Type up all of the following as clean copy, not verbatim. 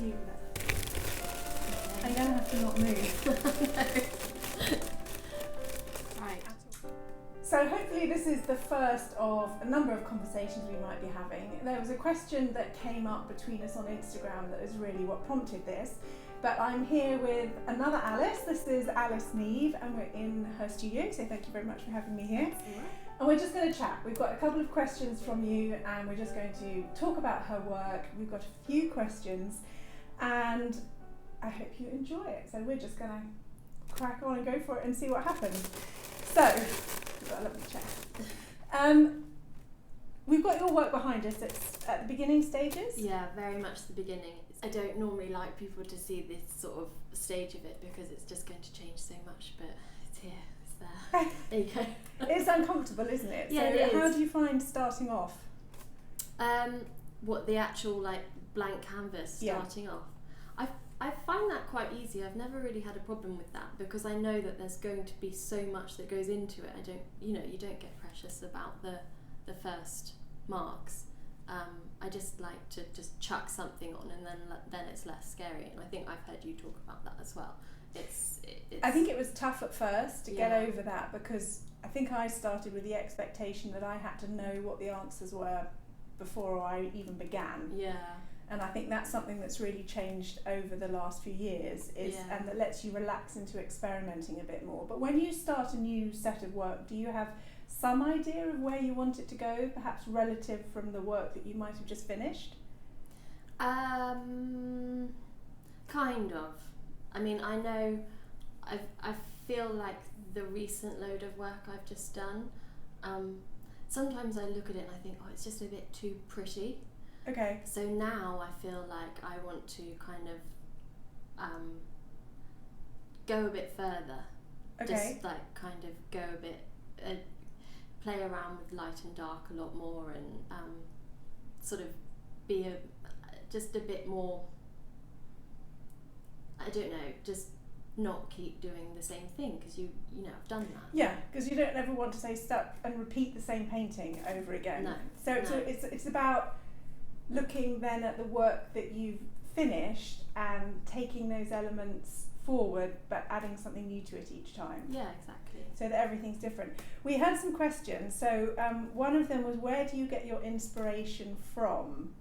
see you with it. I'm going to have to not move. Right. So hopefully this is the first of a number of conversations we might be having. There was a question that came up between us on Instagram that is really what prompted this. But I'm here with another Alice. This is Alice Neave, and we're in her studio, so thank you very much for having me here. And we're just going to chat. We've got a couple of questions from you, and we're just going to talk about her work. We've got a few questions, and I hope you enjoy it. So we're just going to crack on and go for it and see what happens. So, we've got a lovely chair. We've got your work behind us. It's at the beginning stages? Yeah, very much the beginning. I don't normally like people to see this sort of stage of it because it's just going to change so much, but it's here, it's there. There you go. It's uncomfortable, isn't it? Yeah, so it is. How do you find starting off? What, the actual like blank canvas starting off? I find that quite easy. I've never really had a problem with that because I know that there's going to be so much that goes into it. You don't get precious about the first marks. I just like to just chuck something on and then it's less scary, and I think I've heard you talk about that as well. I think it was tough at first to get over that because I think I started with the expectation that I had to know what the answers were before I even began. Yeah. And I think that's something that's really changed over the last few years and that lets you relax into experimenting a bit more. But when you start a new set of work, do you have some idea of where you want it to go, perhaps relative from the work that you might have just finished? Kind of. I mean, I know I feel like the recent load of work I've just done, sometimes I look at it and I think, oh, it's just a bit too pretty. Okay. So now I feel like I want to kind of go a bit further. Okay. Just like kind of go a bit, play around with light and dark a lot more, and sort of be just a bit more, I don't know, just not keep doing the same thing because you know I've done that. Yeah, because you don't ever want to stay stuck and repeat the same painting over again. No. So it's about looking then at the work that you've finished and taking those elements forward but adding something new to it each time. Yeah, exactly. So that everything's different. We had some questions. So one of them was, where do you get your inspiration from?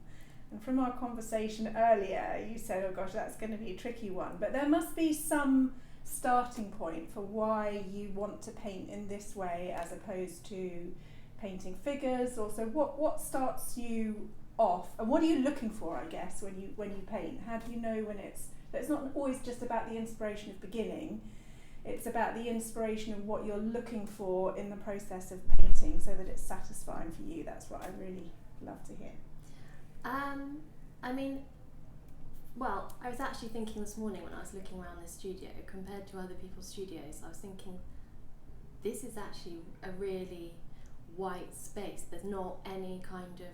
And from our conversation earlier, you said, oh gosh, that's going to be a tricky one. But there must be some starting point for why you want to paint in this way as opposed to painting figures. Or so what starts you off, and what are you looking for, I guess, when you paint? How do you know when it's not always just about the inspiration of beginning, it's about the inspiration of what you're looking for in the process of painting so that it's satisfying for you. That's what I really love to hear. I mean, well, I was actually thinking this morning when I was looking around this studio compared to other people's studios, I was thinking this is actually a really white space. There's not any kind of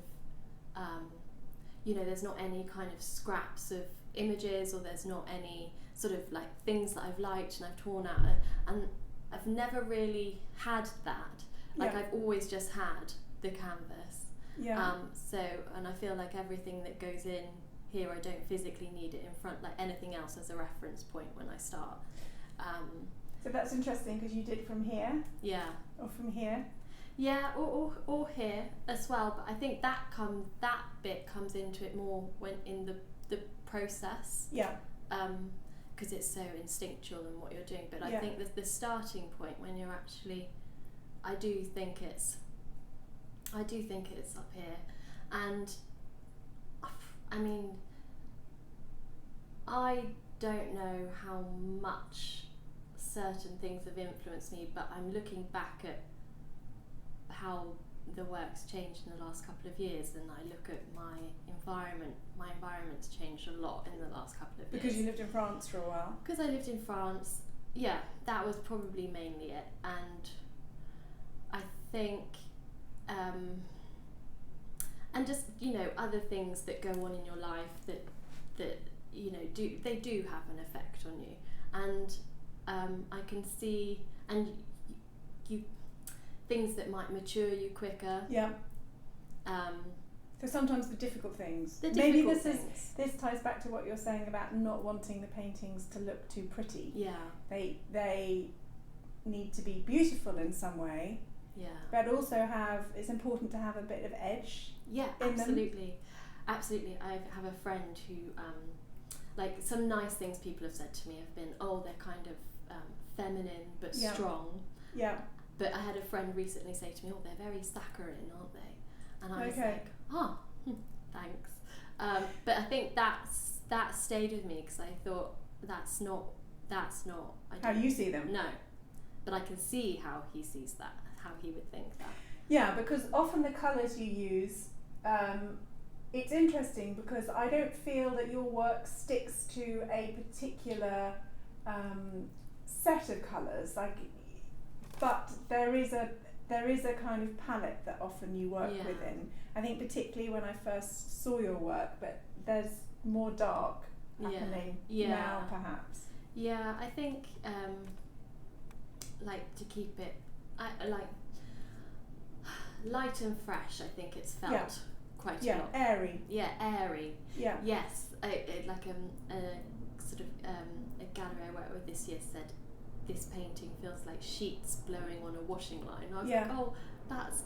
there's not any kind of scraps of images, or there's not any sort of like things that I've liked and I've torn out, and I've never really had that. Like I've always just had the canvas. Yeah. And I feel like everything that goes in here, I don't physically need it in front, like anything else as a reference point when I start. So that's interesting because you did from here. Yeah. Or from here. Yeah, or here as well, but I think that bit comes into it more when in the process. Yeah. Because it's so instinctual in what you're doing. But I think the starting point when you're actually, I do think it's up here, and I mean, I don't know how much certain things have influenced me, but I'm looking back at how the work's changed in the last couple of years, and I look at my environment's changed a lot in the last couple of years. Because you lived in France for a while? Because I lived in France, yeah, that was probably mainly it. And I think, and just, other things that go on in your life that do have an effect on you. And I can see, and you things that might mature you quicker. Yeah. So sometimes the difficult things. Maybe this ties back to what you're saying about not wanting the paintings to look too pretty. Yeah. They need to be beautiful in some way. Yeah. But also it's important to have a bit of edge. Yeah, absolutely. Absolutely. I have a friend who, like, some nice things people have said to me have been, oh, they're kind of feminine but strong. Yeah. But I had a friend recently say to me, oh, they're very saccharine, aren't they? And I was like, thanks. But I think that stayed with me because I thought that's not how you see them. No, but I can see how he sees that, how he would think that. Yeah, because often the colours you use, it's interesting because I don't feel that your work sticks to a particular set of colours, but there is a kind of palette that often you work within. I think particularly when I first saw your work, but there's more dark happening now, perhaps. Yeah, I think like to keep it like light and fresh. I think it's felt quite a lot. Airy. Yeah, airy. Yeah. Yes, like a sort of a gallery I worked with this year said, this painting feels like sheets blowing on a washing line. I was like, oh, that's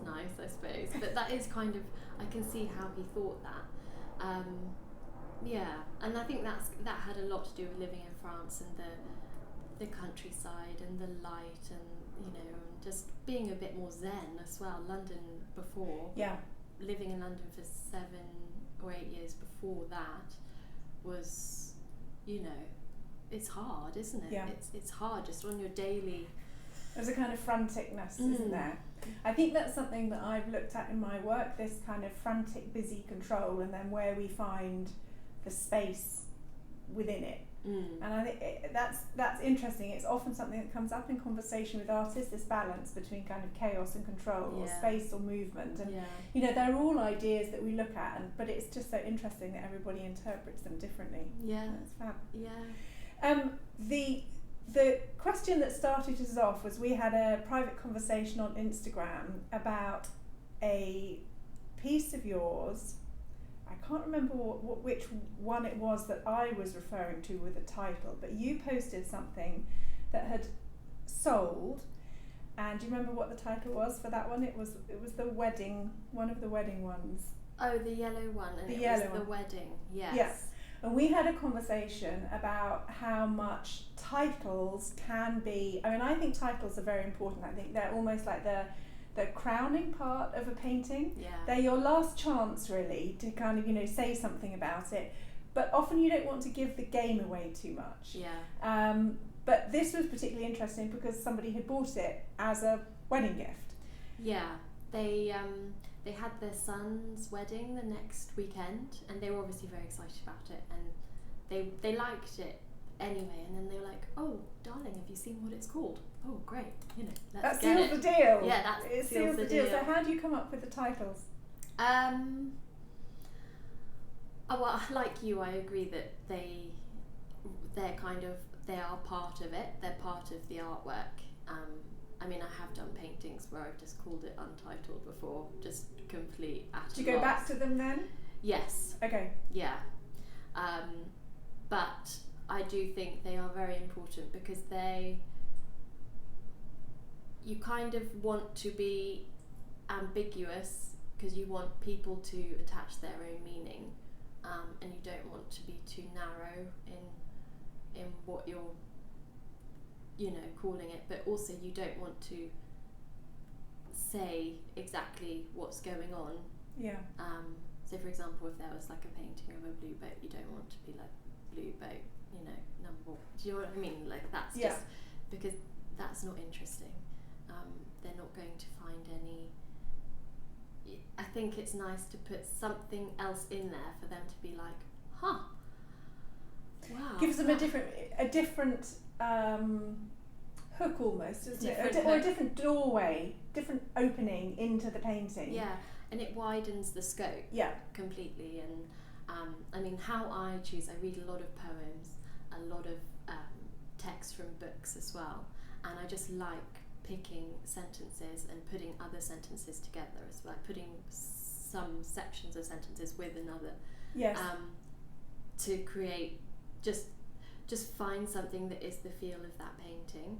nice, I suppose. But that is kind of, I can see how he thought that. And I think that had a lot to do with living in France and the countryside and the light and and just being a bit more zen as well. London before, living in London for 7 or 8 years before that was, it's hard, isn't it? Yeah. It's hard just on your daily. There's a kind of franticness, isn't there? I think that's something that I've looked at in my work, this kind of frantic, busy control, and then where we find the space within it. And I think that's interesting. It's often something that comes up in conversation with artists, this balance between kind of chaos and control, or space or movement. And they're all ideas that we look at, but it's just so interesting that everybody interprets them differently. Yeah. That's fab. Yeah. The question that started us off was we had a private conversation on Instagram about a piece of yours. I can't remember which one it was that I was referring to with a title, but you posted something that had sold, and do you remember what the title was for that one? It was the wedding, one of the wedding ones. Oh, the yellow one, and the wedding. Yes. Yes. And we had a conversation about how much titles can be. I mean, I think titles are very important. I think they're almost like the crowning part of a painting. Yeah. They're your last chance, really, to kind of, say something about it. But often you don't want to give the game away too much. Yeah. But this was particularly interesting because somebody had bought it as a wedding gift. Yeah. They had their son's wedding the next weekend, and they were obviously very excited about it, and they liked it anyway. And then they were like, "Oh, darling, have you seen what it's called?" "Oh, great, let's get it." That seals the deal. Yeah, it seals the deal. So how do you come up with the titles? Well, like you, I agree that they are part of it. They're part of the artwork. I mean, I have done paintings where I've just called it Untitled before, just complete at a loss. Do you go back to them then? Yes. Okay. Yeah. But I do think they are very important because you kind of want to be ambiguous because you want people to attach their own meaning, and you don't want to be too narrow in what you're calling it, but also you don't want to say exactly what's going on. Yeah. So for example, if there was like a painting of a blue boat, you don't want to be like blue boat, number. Do you know what I mean? Like that's just because that's not interesting. They're not going to find any. I think it's nice to put something else in there for them to be like, huh. Wow. Gives them a different hook almost, isn't it? Or a different doorway, different opening into the painting. Yeah, and it widens the scope. Yeah. Completely. And I mean, how I choose, I read a lot of poems, a lot of text from books as well, and I just like picking sentences and putting other sentences together, as like putting some sections of sentences with another. Yes. To create, just find something that is the feel of that painting.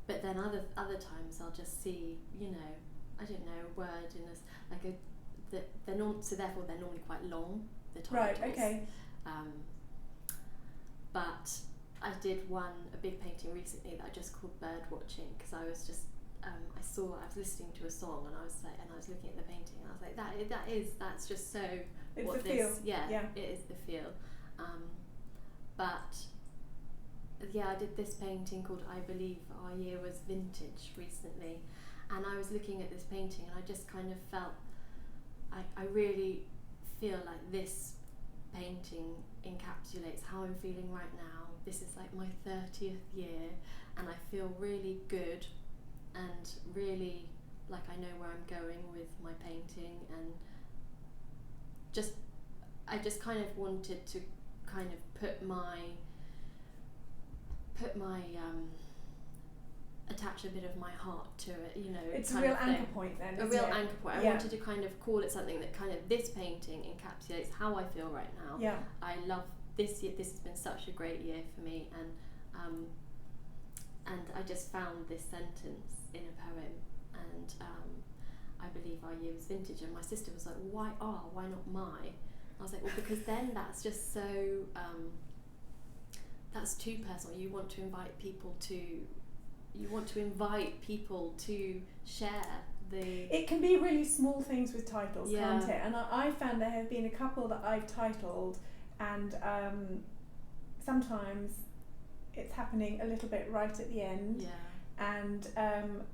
But then other times I'll just see, you know, I don't know, a word in a, like a, so therefore they're normally quite long, the titles. Right, okay. But I did a big painting recently that I just called Bird Watching, because I was just, I was listening to a song and I was looking at the painting and I was like, that's just so, it's what the this, feel. yeah, it is the feel. But yeah, I did this painting called I Believe Our Year Was Vintage recently, and I was looking at this painting and I just kind of felt, I really feel like this painting encapsulates how I'm feeling right now. This is like my 30th year and I feel really good and really like I know where I'm going with my painting, and I just kind of wanted to kind of put my attach a bit of my heart to it, you know. It's a real anchor point then, a real anchor point. I Yeah. wanted to kind of call it something that kind of, this painting encapsulates how I feel right now. Yeah. I love this year. This has been such a great year for me, and I just found this sentence in a poem, and I believe our year was vintage, and my sister was like, why not my? I was like, well, because then that's just so that's too personal. You want to invite people to share the... It can be really small things with titles, Yeah. can't it? And I found there have been a couple that I've titled, and sometimes it's happening a little bit right at the end. Yeah. And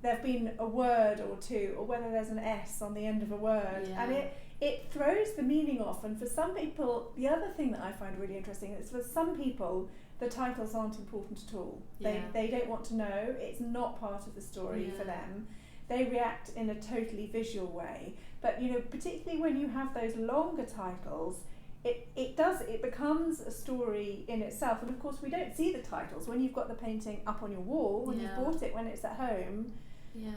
there have been a word or two, or whether there's an S on the end of a word, Yeah. and it throws the meaning off. And for some people, the other thing that I find really interesting is for some people, the titles aren't important at all. Yeah. They don't want to know. It's not part of the story for them. They react in a totally visual way. But you know, particularly when you have those longer titles, it becomes a story in itself. And of course, we don't see the titles when you've got the painting up on your wall, when you've bought it, when it's at home. Yeah.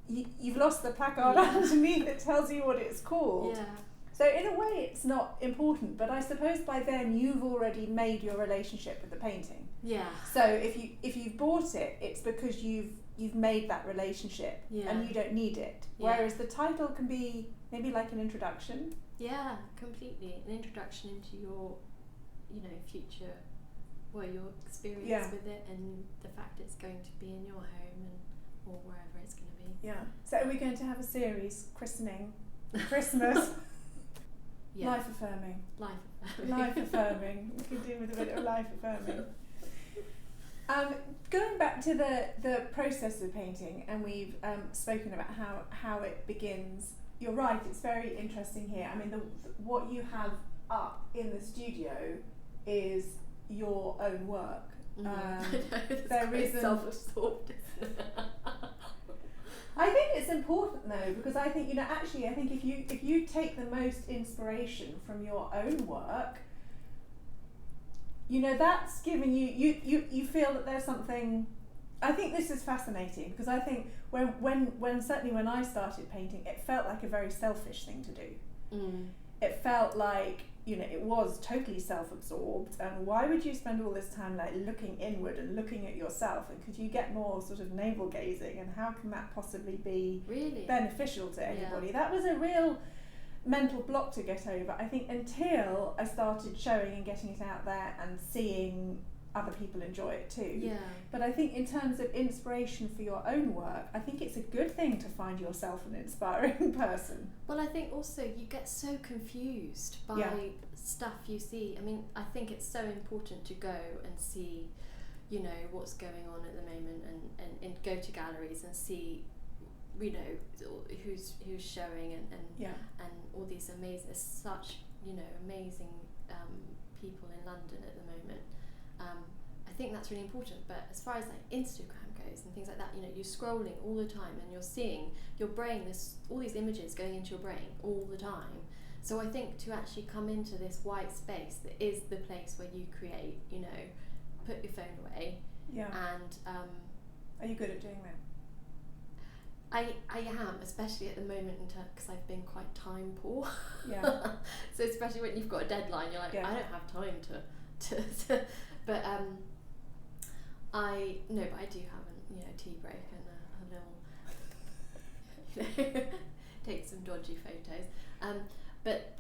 You've lost the placard underneath that tells you what it's called. Yeah. So in a way, it's not important, but I suppose by then you've already made your relationship with the painting. Yeah. So if you've bought it, it's because you've made that relationship, and you don't need it. Whereas the title can be maybe like an introduction. Yeah, completely. An introduction into your, you know, future, well, your experience with it, and the fact it's going to be in your home or wherever it's going to be. Yeah. So are we going to have a series, christening, Christmas? Yeah. Life affirming. Life Life affirming. We could do with a bit of life affirming. Going back to the process of painting, and we've spoken about how it begins. You're right, it's very interesting here. I mean, what you have up in the studio is your own work. There isn't... self-absorbed. I think it's important though, because I think, you know, actually I think if you take the most inspiration from your own work, you know, that's giving you feel that there's something. I think this is fascinating, because I think when certainly when I started painting, it felt like a very selfish thing to do. It felt like, you know, it was totally self-absorbed, and why would you spend all this time like looking inward and looking at yourself, and could you get more sort of navel gazing, and how can that possibly be really beneficial to anybody? That was a real mental block to get over, I think, until I started showing and getting it out there and seeing other people enjoy it too. Yeah. But I think in terms of inspiration for your own work, I think it's a good thing to find yourself an inspiring person. Well, I think also you get so confused by stuff you see. I mean, I think it's so important to go and see, you know, what's going on at the moment, and go to galleries and see, you know, who's showing and all these amazing, such, you know, amazing people in London at the moment. I think that's really important. But as far as like Instagram goes and things like that, you know, you're scrolling all the time and you're seeing your brain, there's all these images going into your brain all the time. So I think to actually come into this white space that is the place where you create, you know, put your phone away. Yeah. And are you good at doing that? I am, especially at the moment, because I've been quite time poor. Yeah. So especially when you've got a deadline, you're like, Yeah. I don't have time to but I do have a tea break and a little take some dodgy photos. But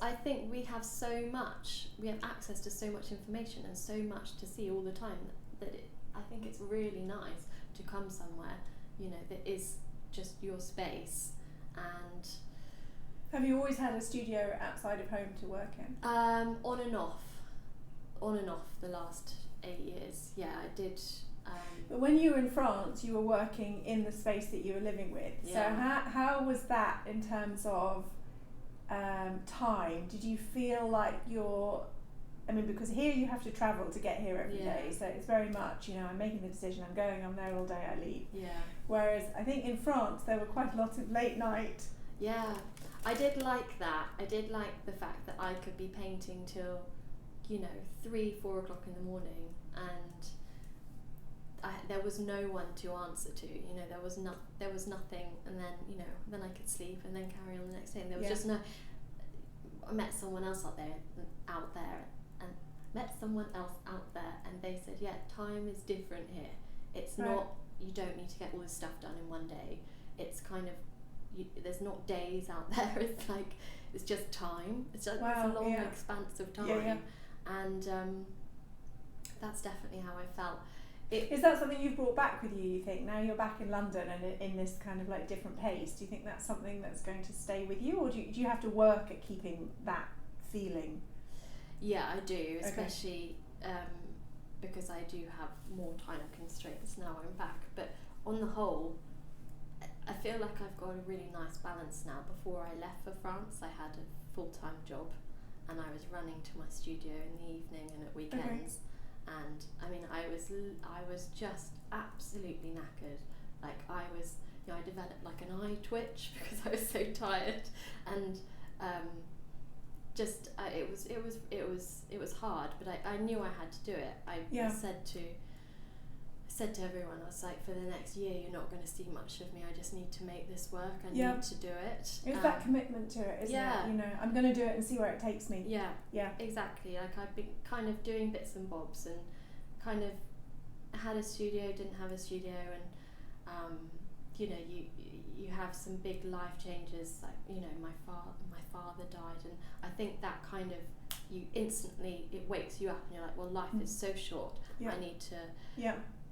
I think we have access to so much information and so much to see all the time that I think it's really nice to come somewhere, that is just your space. And have you always had a studio outside of home to work in? On and off the last 8 years. Yeah, I did. But when you were in France, you were working in the space that you were living with. Yeah. So how was that in terms of time? Did you feel like because here you have to travel to get here every day, so it's very much, I'm making the decision, I'm going, I'm there all day, I leave. Yeah. Whereas I think in France there were quite a lot of late night. Yeah, I did like that. I did like the fact that I could be painting till, 3-4 o'clock in the morning, and there was no one to answer to. There was nothing, and then then I could sleep and then carry on the next day. And there was just no. I met someone else out there, and they said, yeah, time is different here. It's not. You don't need to get all this stuff done in one day. It's kind of. There's not days out there. It's just time. It's just it's a long expanse of time. Yeah. And that's definitely how I felt. Is that something you've brought back with you think? Now you're back in London and in this kind of like different pace, do you think that's something that's going to stay with you, or do you have to work at keeping that feeling? Yeah, I do, especially because I do have more time constraints now I'm back. But on the whole, I feel like I've got a really nice balance now. Before I left for France, I had a full-time job, and I was running to my studio in the evening and at weekends. And I mean, I was just absolutely knackered. Like I developed like an eye twitch because I was so tired, and it was hard. But I knew I had to do it. I said to everyone, I was like, for the next year, you're not going to see much of me. I just need to make this work. I need to do it. It's that commitment to it, isn't it? I'm going to do it and see where it takes me. Yeah, exactly. Like I've been kind of doing bits and bobs, and kind of had a studio, didn't have a studio, and you have some big life changes. Like my father died, and I think that kind of it wakes you up, and you're like, well, life is so short.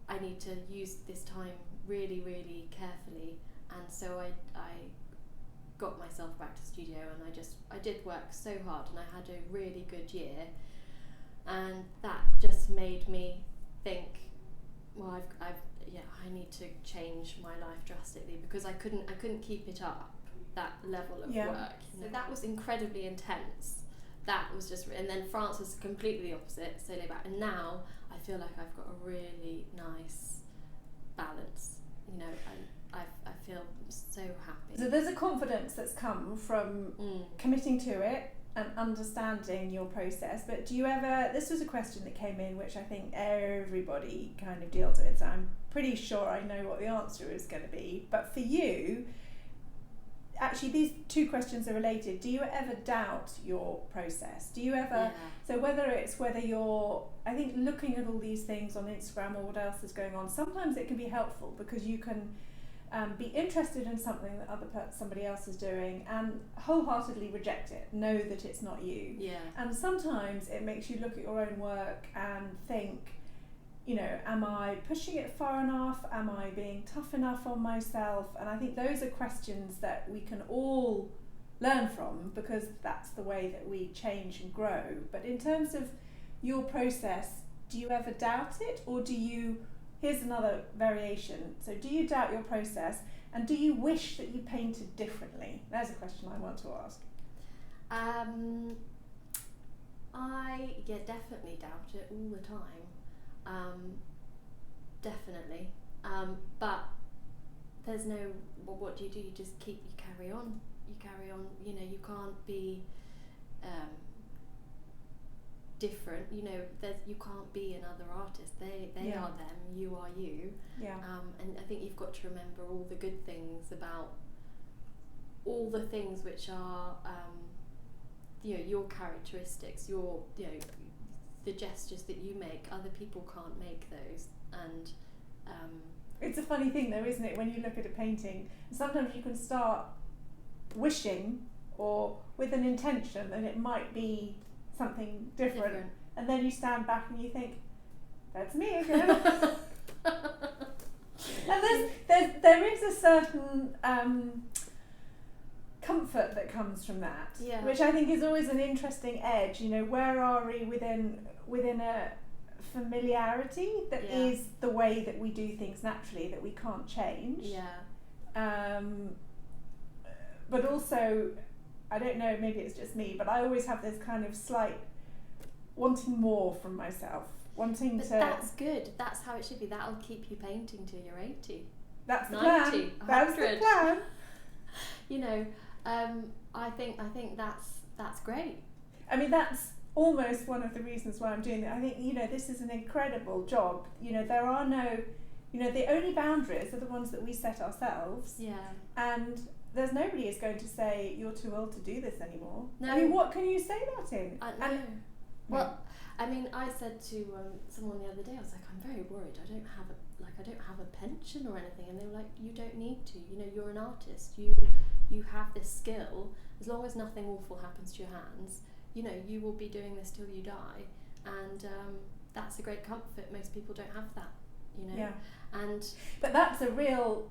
I need to use this time really, really carefully. And so I got myself back to the studio, and I did work so hard, and I had a really good year, and that just made me think, well, I need to change my life drastically, because I couldn't keep it up, that level of work. So that was incredibly intense. That was just, and then France was completely the opposite, so laid back. And now I feel like I've got a really nice balance, and I feel so happy. So there's a confidence that's come from committing to it and understanding your process. But do you ever, this was a question that came in which I think everybody kind of deals with, so I'm pretty sure I know what the answer is going to be. But for you, actually these two questions are related. Do you ever doubt your process? Do you ever, so whether you're, I think, looking at all these things on Instagram or what else is going on, sometimes it can be helpful because you can be interested in something that somebody else is doing and wholeheartedly reject it, know that it's not you. And sometimes it makes you look at your own work and think, am I pushing it far enough? Am I being tough enough on myself? And I think those are questions that we can all learn from, because that's the way that we change and grow. But in terms of your process, do you ever doubt it, or do you, here's another variation, so do you doubt your process, and do you wish that you painted differently? There's a question I want to ask. I definitely doubt it all the time. Definitely. But there's no, well, what do? You just you carry on. You can't be different. You know, you can't be another artist. They Yeah. are them. You are you. Yeah. And I think you've got to remember all the good things about all the things which are, you know, your characteristics, your, you know, the gestures that you make. Other people can't make those, and it's a funny thing though, isn't it, when you look at a painting, sometimes you can start wishing or with an intention and it might be something different. And then you stand back and you think, that's me again. And there is a certain comfort that comes from that, Yeah. which I think is always an interesting edge. You know, where are we within a familiarity that Yeah. is the way that we do things naturally, that we can't change. Yeah. But also, I don't know, maybe it's just me, but I always have this kind of slight wanting more from myself, wanting But to. that's good. That's how it should be. That'll keep you painting till you're 80. That's the 90, plan. That's the 100. plan. You know, I think that's great. I mean, that's almost one of the reasons why I'm doing it. I think, you know, this is an incredible job. You know, there are no, you know, the only boundaries are the ones that we set ourselves. Yeah. And there's nobody is going to say you're too old to do this anymore. No. I mean, what can you say that in? I know. Well, I mean, I said to someone the other day, I was like, I'm very worried. I don't have a pension or anything, and they were like, you don't need to. You know, you're an artist. You have this skill. As long as nothing awful happens to your hands, you know, you will be doing this till you die, and that's a great comfort. Most people don't have that, you know. Yeah. And but that's a real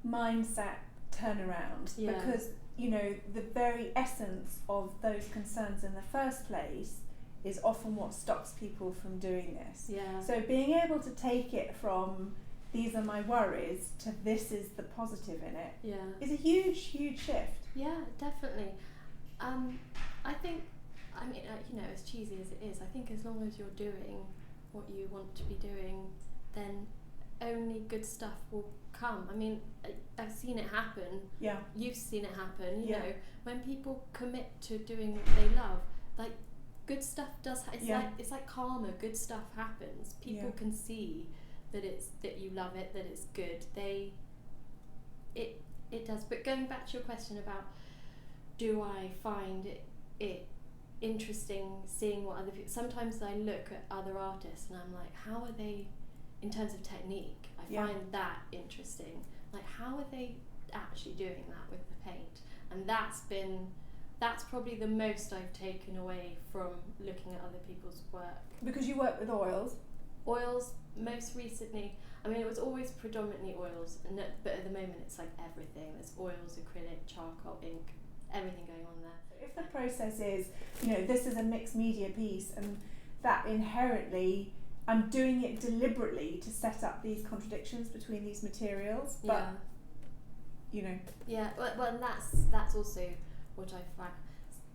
mindset turnaround, Yeah. because, you know, the very essence of those concerns in the first place is often what stops people from doing this. yeah. So being able to take it from these are my worries to this is the positive in it Yeah. is a huge shift. Yeah, definitely. I think, I mean, you know, as cheesy as it is, I think as long as you're doing what you want to be doing, then only good stuff will come. I mean, I've seen it happen. Yeah. You've seen it happen. You Yeah. know, when people commit to doing what they love, like good stuff does. It's like karma. Good stuff happens. People Yeah. can see that you love it, that it's good. It does. But going back to your question about, do I find it interesting seeing what other people? Sometimes I look at other artists and I'm like, how are they, in terms of technique? I Yeah. find that interesting. Like, how are they actually doing that with the paint? And that's probably the most I've taken away from looking at other people's work. Because you work with oils. Oils, most recently, I mean, it was always predominantly oils, but at the moment it's like everything. There's oils, acrylic, charcoal, ink, everything going on there. If the process is, you know, this is a mixed media piece, and that inherently, I'm doing it deliberately to set up these contradictions between these materials, but, Yeah. you know. Yeah, well, and that's also what I find.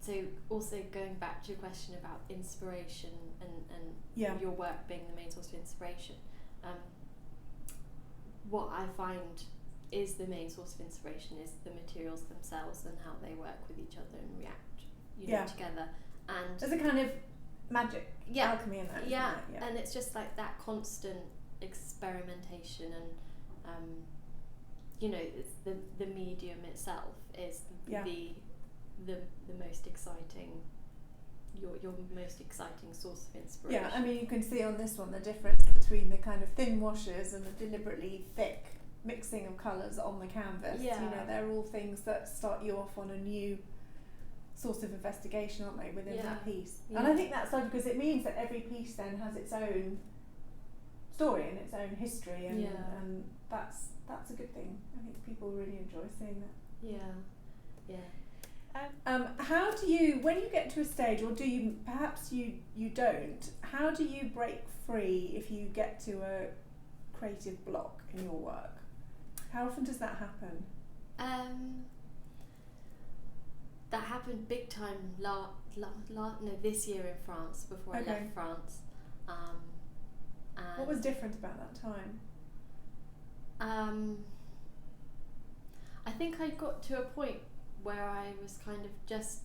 So also going back to your question about inspiration and Yeah. your work being the main source of inspiration, what I find is the main source of inspiration is the materials themselves and how they work with each other and react, you know, Yeah. together. And There's a kind of magic, yeah, alchemy in that, isn't yeah, there? Yeah. and it's just like that constant experimentation and you know, it's the medium itself is Yeah. the most exciting, your most exciting source of inspiration. Yeah, I mean, you can see on this one the difference between the kind of thin washes and the deliberately thick mixing of colours on the canvas. Yeah. You know, they're all things that start you off on a new source of investigation, aren't they, within Yeah. that piece? Yeah. And I think that's so, because it means that every piece then has its own story and its own history, and, Yeah. and that's a good thing. I think people really enjoy seeing that. Yeah, yeah. How do you, when you get to a stage, or do you, perhaps you don't, how do you break free if you get to a creative block in your work? How often does that happen? That happened big time this year in France, before Okay. I left France. And What was different about that time? I think I got to a point where I was kind of just,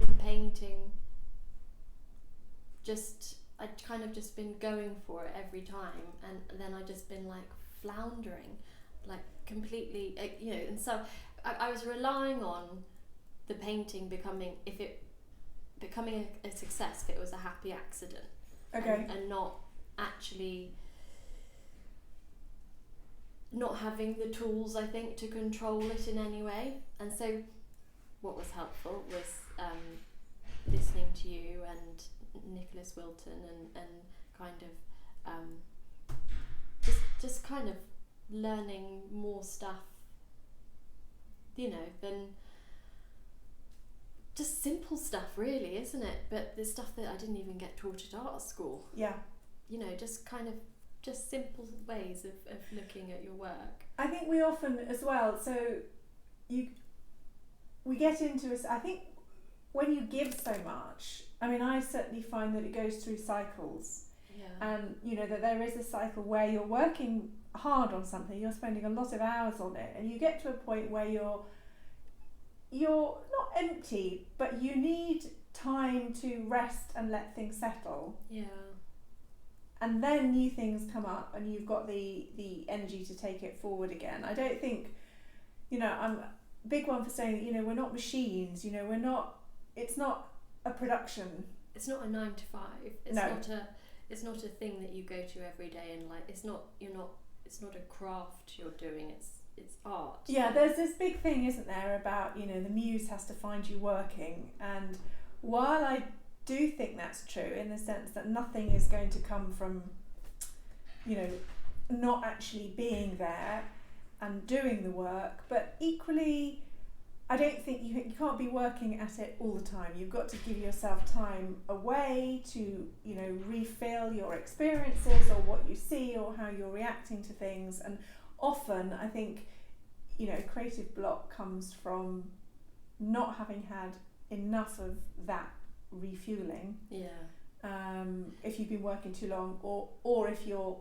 in painting, I'd kind of just been going for it every time, and then I'd just been like floundering, like completely, and so I was relying on the painting becoming a success if it was a happy accident. Okay. And not actually not having the tools, I think, to control it in any way. And so what was helpful was listening to you and Nicholas Wilton and kind of just kind of learning more stuff, than just simple stuff, really, isn't it? But the stuff that I didn't even get taught at art school. Yeah. Just kind of just simple ways of looking at your work. I think we often as well, so we get into I think when you give so much, I mean, I certainly find that it goes through cycles. Yeah. And that there is a cycle where you're working hard on something, you're spending a lot of hours on it, and you get to a point where you're not empty, but you need time to rest and let things settle. Yeah. And then new things come up and you've got the energy to take it forward again. I don't think, I'm a big one for saying that, we're not machines, it's not a production. It's not a 9 to 5. It's not a thing that you go to every day, and like it's not a craft you're doing, it's art. Yeah, there's this big thing, isn't there, about, the muse has to find you working, and while I do think that's true in the sense that nothing is going to come from, not actually being there and doing the work, but equally I don't think you can't be working at it all the time. You've got to give yourself time away to, refill your experiences or what you see or how you're reacting to things. And often I think, creative block comes from not having had enough of that refueling. Yeah. If you've been working too long, or if you're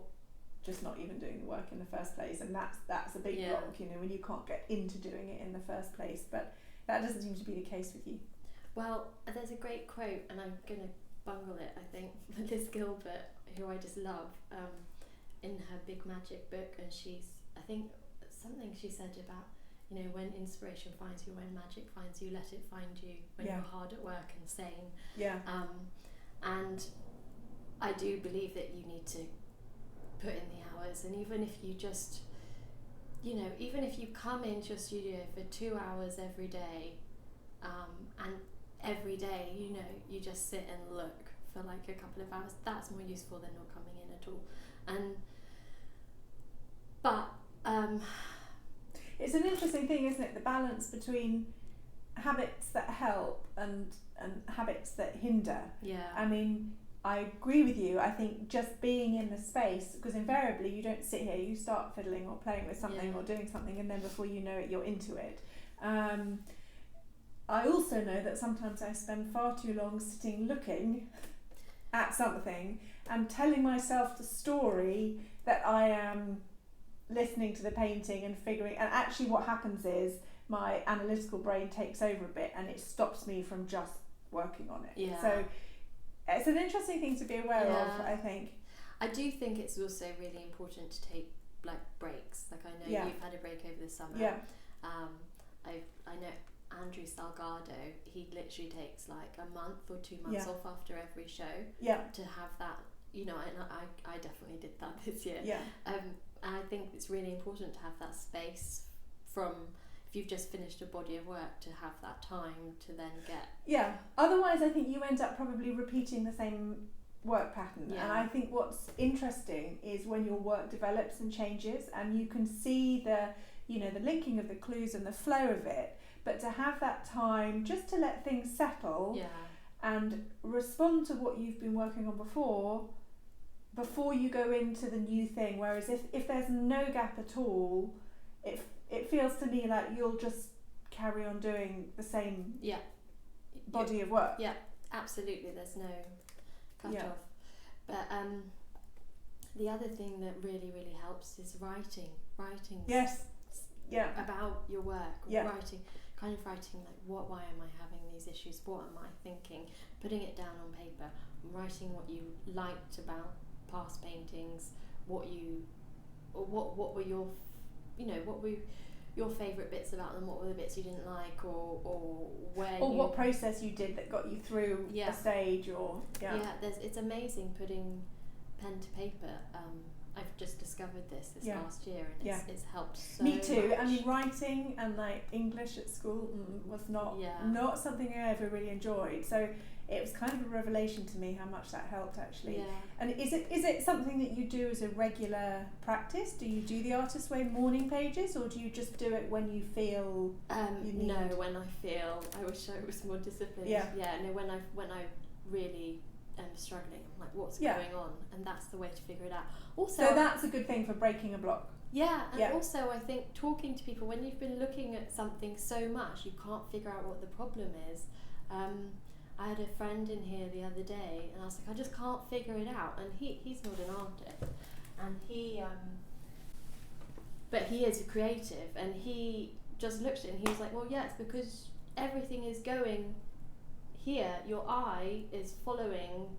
just not even doing the work in the first place, and that's a big block, when you can't get into doing it in the first place. But that doesn't seem to be the case with you. Well, there's a great quote, and I'm going to bungle it, I think, but Liz Gilbert, who I just love, in her Big Magic book, and I think something she said about, when inspiration finds you, when magic finds you, let it find you, when you're hard at work and sane. Yeah. And I do believe that you need to put in the hours, and even if you just, even if you come into your studio for 2 hours every day, and every day, you just sit and look for like a couple of hours, that's more useful than not coming in at all. It's an interesting thing, isn't it, the balance between habits that help and habits that hinder. Yeah. I mean, I agree with you. I think just being in the space, because invariably you don't sit here, you start fiddling or playing with something or doing something, and then before you know it, you're into it. I also know that sometimes I spend far too long sitting looking at something and telling myself the story that I am listening to the painting and figuring, and actually what happens is my analytical brain takes over a bit and it stops me from just working on it. Yeah. So it's an interesting thing to be aware of, I think. I do think it's also really important to take like breaks. Like I know you've had a break over the summer. Yeah. I know Andrew Salgado, he literally takes like a month or 2 months off after every show. Yeah. To have that, and I definitely did that this year. Yeah. And I think it's really important to have that space from, if you've just finished a body of work, to have that time to then get... Yeah, otherwise I think you end up probably repeating the same work pattern. Yeah. And I think what's interesting is when your work develops and changes and you can see the linking of the clues and the flow of it, but to have that time just to let things settle and respond to what you've been working on before you go into the new thing. Whereas if there's no gap at all, it feels to me like you'll just carry on doing the same body of work. Yeah, absolutely. There's no cut off. But the other thing that really, really helps is writing. Yes. Yeah. About your work. Yeah. Writing. kind of writing like, why am I having these issues? What am I thinking? Putting it down on paper, writing what you liked about past paintings, what were your, what were your favourite bits about them, what were the bits you didn't like, or what process you did that got you through a stage, or it's amazing putting pen to paper. I've just discovered this last year, and it's helped so Me too. much. I mean, writing and like English at school was not something I ever really enjoyed. So it was kind of a revelation to me how much that helped, actually. Yeah. And is it something that you do as a regular practice? Do you do the Artist's Way morning pages, or do you just do it when you feel you need? No, when I feel. I wish I was more disciplined. Yeah. No, when I really am struggling, I'm like, what's going on? And that's the way to figure it out. Also, so that's a good thing for breaking a block. Yeah, and also I think talking to people, when you've been looking at something so much, you can't figure out what the problem is. I had a friend in here the other day, and I was like, I just can't figure it out. And he's not an artist, and but he is a creative, and he just looked at it and he was like, well, yeah, it's because everything is going here. Your eye is following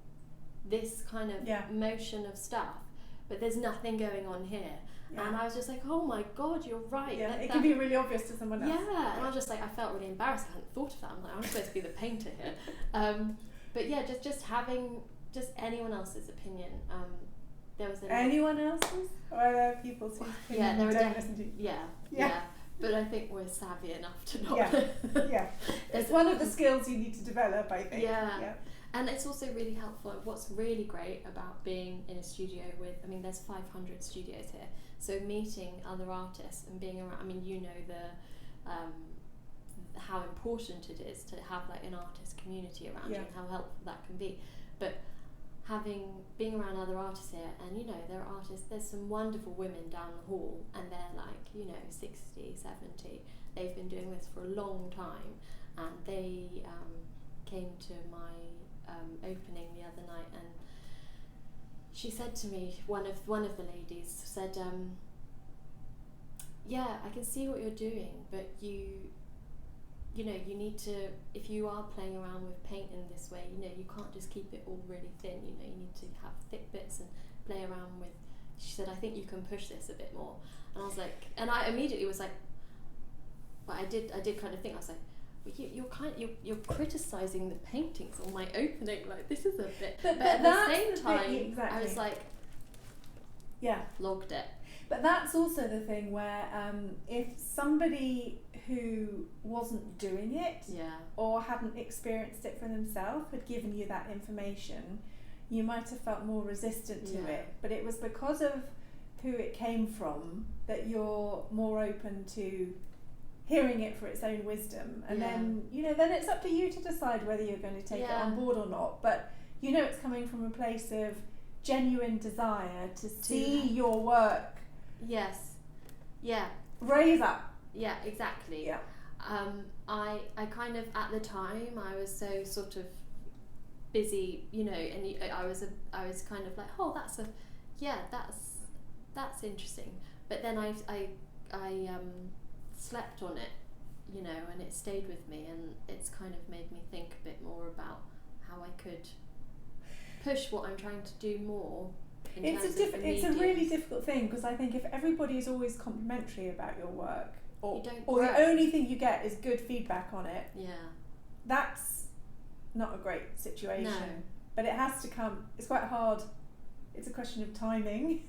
this kind of motion of stuff, but there's nothing going on here. Yeah. And I was just like, oh my God, you're right. Yeah, it can be really obvious to someone else. Yeah, and I was just like, I felt really embarrassed. I hadn't thought of that. I'm like, I'm supposed to be the painter here. But yeah, just having anyone else's opinion. There was anyone else's? Or are there people's opinion you don't listen to? Yeah. But I think we're savvy enough to not. It's one of the skills you need to develop, I think. Yeah. And it's also really helpful. What's really great about being in a studio there's 500 studios here. So meeting other artists and being around, how important it is to have like an artist community around you, and how helpful that can be. But being around other artists here, and there are artists, there's some wonderful women down the hall, and they're like 60, 70. They've been doing this for a long time, and they came to my opening the other night, and she said to me, one of the ladies said, I can see what you're doing, but you need to, if you are playing around with paint in this way, you can't just keep it all really thin, you need to have thick bits and play around with. She said, I think you can push this a bit more. And I was like, and I immediately was like, but I did kind of think, I was like, you're criticising the paintings on my opening, like this is a bit, but at the same time, I was like, logged it. But that's also the thing where if somebody who wasn't doing it or hadn't experienced it for themselves had given you that information, you might have felt more resistant to it. But it was because of who it came from that you're more open to hearing it for its own wisdom, and then then it's up to you to decide whether you're going to take it on board or not. But it's coming from a place of genuine desire to see your work raise up. Yeah, exactly. Yeah. I kind of, at the time, I was so sort of busy, and I was kind of like, oh, that's interesting. But then I slept on it, and it stayed with me, and it's kind of made me think a bit more about how I could push what I'm trying to do more. It's a really difficult thing, because I think if everybody is always complimentary about your work, or the only thing you get is good feedback on it, that's not a great situation. No. But it has to come. It's quite hard. It's a question of timing.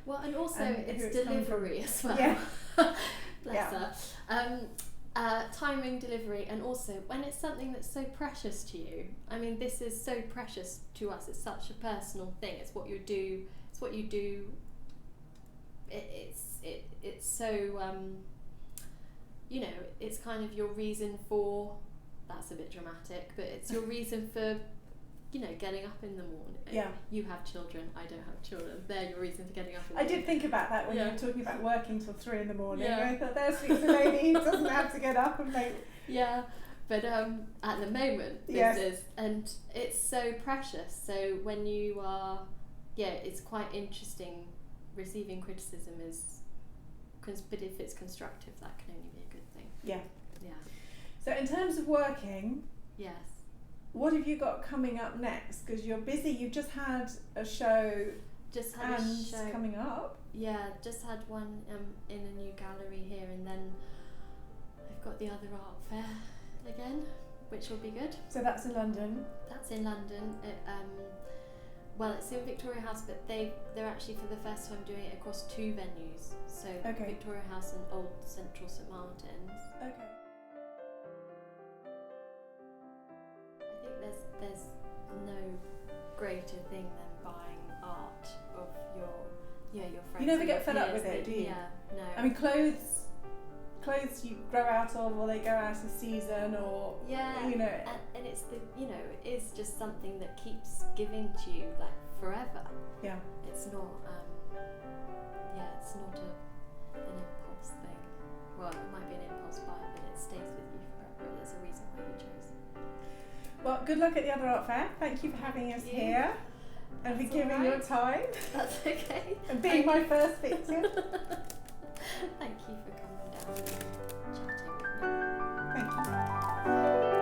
Well, and also it's delivery as well. Yeah. Bless her. Timing, delivery, and also when it's something that's so precious to you. I mean, this is so precious to us. It's such a personal thing. It's what you do. It's what you do. It's so it's kind of your reason for. That's a bit dramatic, but it's your reason for. Getting up in the morning. Yeah. You have children, I don't have children. They're your reason for getting up in the morning. I did think about that when you were talking about working till 3 a.m. Yeah. I thought, there speaks a lady who doesn't have to get up and make... Yeah, but at the moment, this is, and it's so precious. So when you are, it's quite interesting. Receiving criticism is, but if it's constructive, that can only be a good thing. Yeah. Yeah. So in terms of working, Yes. what have you got coming up next? Because you're busy. You've just had a show. Just had and a show coming up. Yeah, just had one in a new gallery here, and then I've got the other art fair again, which will be good. So that's in London. That's in London. Well, it's in Victoria House, but they're actually for the first time doing it across 2 venues. So Victoria House and Old Central St Martin's. Okay. I think there's no greater thing than buying art of your friends. You never and get your fed up peers with it, that- do you? Yeah, no. I mean, clothes you grow out of, or they go out of season, or yeah, you know. and it's it is just something that keeps giving to you like forever. Yeah. It's not it's not an impulse thing. Well, it might be an impulse buy, but it stays with you forever. There's a reason why you chose. Well, good luck at the other art fair. Thank you for having us here and for That's giving your time That's okay. and being my first victim. Thank you for coming down and chatting with me. Thank you.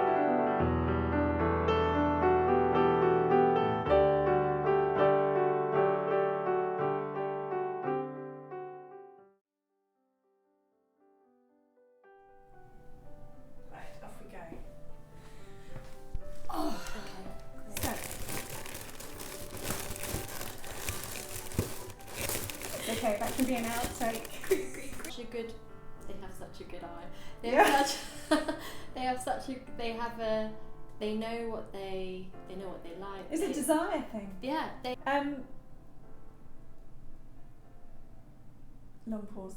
Right, off we go. Oh, Okay, great. so. Okay, that can be an outtake. They have such a good eye. They know what they like. It's a desire thing. Yeah, they Long pause.